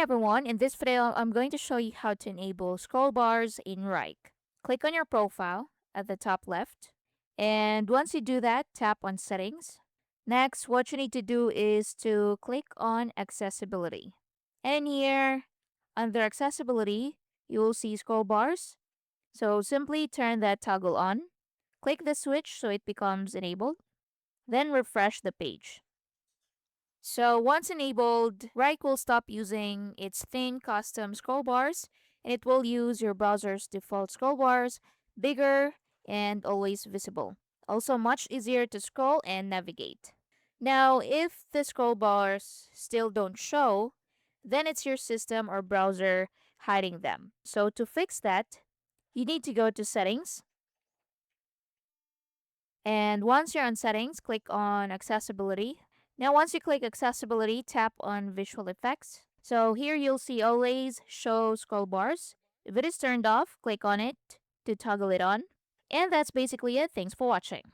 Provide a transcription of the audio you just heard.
everyone, in this video I'm going to show you how to enable scroll bars in Wrike. Click on your profile at the top left, and once you do that, tap on settings. Next, what you need to do is to click on accessibility. And here, under accessibility, you will see scroll bars. So simply turn that toggle on. Click the switch so it becomes enabled. Then refresh the page. So once enabled, Wrike will stop using its thin custom scroll bars and it will use your browser's default scroll bars, bigger and always visible. Also much easier to scroll and navigate. Now, if the scroll bars still don't show, then it's your system or browser hiding them. So to fix that, you need to go to settings. And once you're on settings, click on accessibility. Now, once you click accessibility, tap on visual effects. So here you'll see always show scroll bars. If it is turned off, click on it to toggle it on. And that's basically it. Thanks for watching.